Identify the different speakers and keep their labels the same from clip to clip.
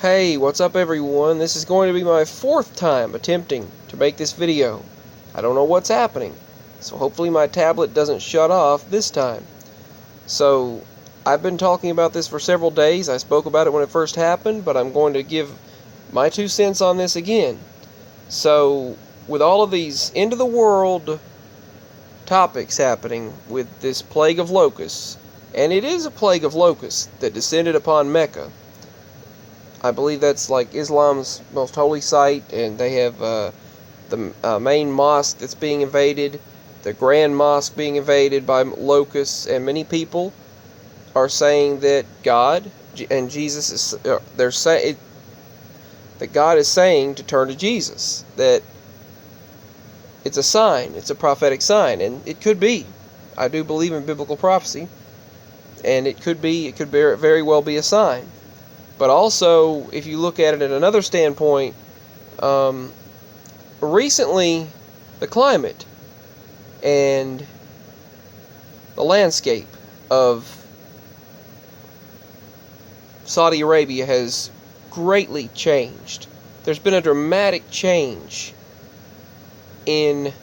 Speaker 1: Hey, what's up everyone? This is going to be my fourth time attempting to make this video. I don't know what's happening, so hopefully my tablet doesn't shut off this time. So, I've been talking about this for several days. I spoke about it when it first happened, but I'm going to give my 2 cents on this again. So, with all of these end of the world topics happening with this plague of locusts, and it is a plague of locusts that descended upon Mecca. I believe that's like Islam's most holy site, and they have the main mosque that's being invaded, the Grand Mosque being invaded by locusts, and many people are saying that God and Jesus is they're saying that God is saying to turn to Jesus, that it's a sign, it's a prophetic sign, and it could be. I do believe in biblical prophecy, and it could very well be a sign. But also, if you look at it at another standpoint, recently the climate and the landscape of Saudi Arabia has greatly changed. There's been a dramatic change in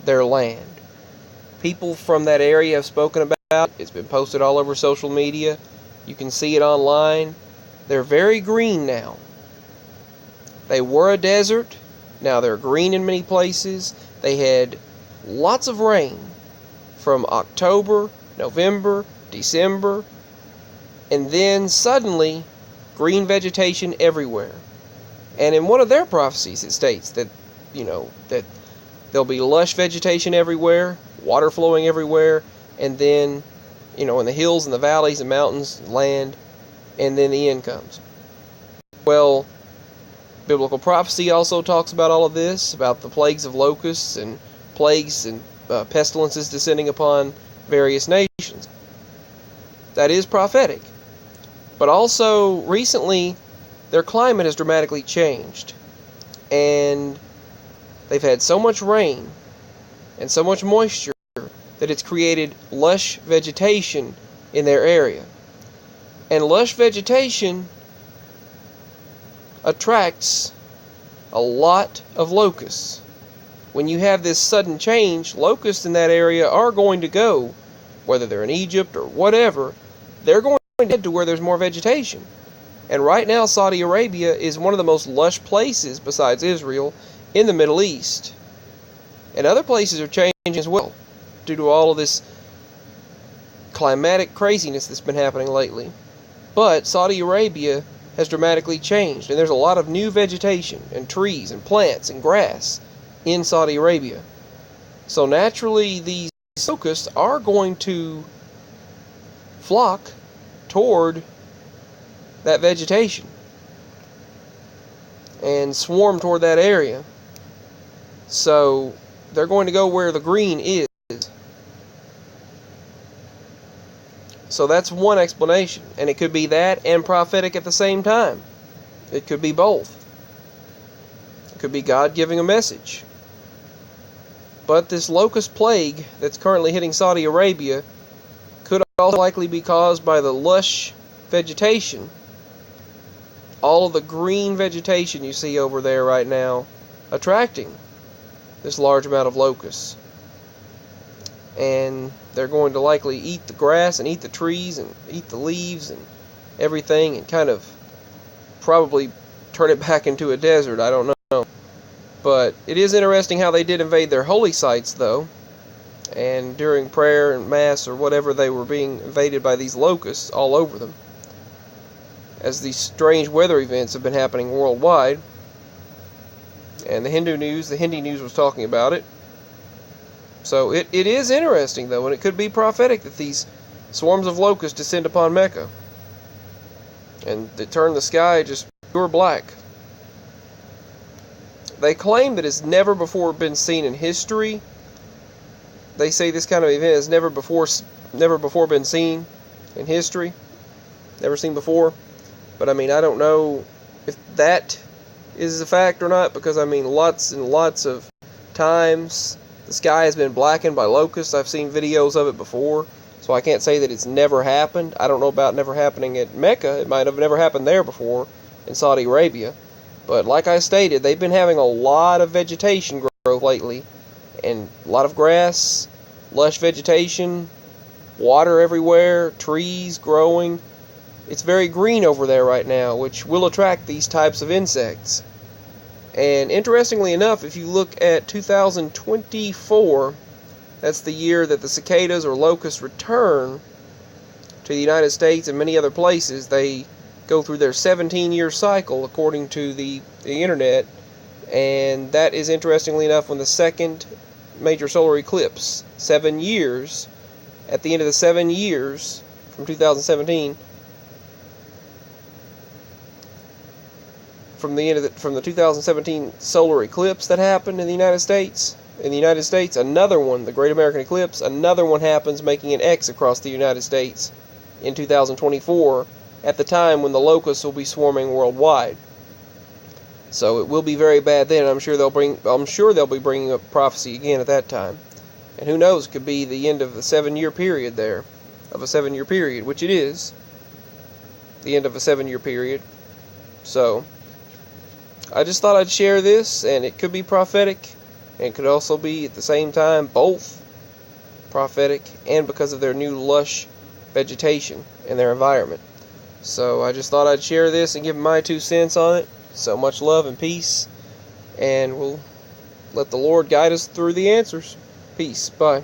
Speaker 1: their land. People from that area have spoken about it. It's been posted all over social media. You can see it online. They're very green now. They were a desert. Now they're green in many places. They had lots of rain from October, November, December, and then suddenly green vegetation everywhere. And in one of their prophecies it states that, that there'll be lush vegetation everywhere, water flowing everywhere, and then, in the hills and the valleys and mountains, land, and then the end comes. Well, biblical prophecy also talks about all of this, about the plagues of locusts and plagues and pestilences descending upon various nations. That is prophetic. But also, recently, their climate has dramatically changed. And they've had so much rain and so much moisture that it's created lush vegetation in their area. And lush vegetation attracts a lot of locusts. When you have this sudden change, locusts in that area are going to go, whether they're in Egypt or whatever, they're going to head to where there's more vegetation. And right now, Saudi Arabia is one of the most lush places, besides Israel, in the Middle East. And other places are changing as well, due to all of this climatic craziness that's been happening lately. But Saudi Arabia has dramatically changed, and there's a lot of new vegetation and trees and plants and grass in Saudi Arabia. So naturally, these locusts are going to flock toward that vegetation and swarm toward that area. So they're going to go where the green is. So that's one explanation, and it could be that and prophetic at the same time. It could be both. It could be God giving a message. But this locust plague that's currently hitting Saudi Arabia could also likely be caused by the lush vegetation. All of the green vegetation you see over there right now attracting this large amount of locusts. And they're going to likely eat the grass and eat the trees and eat the leaves and everything and kind of probably turn it back into a desert. I don't know. But it is interesting how they did invade their holy sites, though. And during prayer and mass or whatever, they were being invaded by these locusts all over them, as these strange weather events have been happening worldwide. And the Hindi news was talking about it. So it is interesting, though, and it could be prophetic that these swarms of locusts descend upon Mecca and they turn the sky just pure black. They claim that it's never before been seen in history. They say this kind of event has never before been seen in history, never seen before. But I mean, I don't know if that is a fact or not, because I mean, lots and lots of times the sky has been blackened by locusts. I've seen videos of it before, so I can't say that it's never happened. I don't know about never happening at Mecca. It might have never happened there before, in Saudi Arabia. But like I stated, they've been having a lot of vegetation growth lately, and a lot of grass, lush vegetation, water everywhere, trees growing. It's very green over there right now, which will attract these types of insects. And interestingly enough, if you look at 2024, that's the year that the cicadas or locusts return to the United States and many other places. They go through their 17-year cycle according to the internet, and that is, interestingly enough, when the second major solar eclipse, 7 years, at the end of the 7 years from 2017, from the 2017 solar eclipse that happened in the United States. In the United States, another one, the Great American Eclipse, another one happens, making an X across the United States in 2024, at the time when the locusts will be swarming worldwide. So it will be very bad then. I'm sure they'll be bringing up prophecy again at that time. And who knows, it could be the end of the 7-year period there, of a 7-year period, which it is, the end of a 7-year period. So I just thought I'd share this, and it could be prophetic, and could also be at the same time both prophetic and because of their new lush vegetation in their environment. So I just thought I'd share this and give my 2 cents on it. So much love and peace, and we'll let the Lord guide us through the answers. Peace. Bye.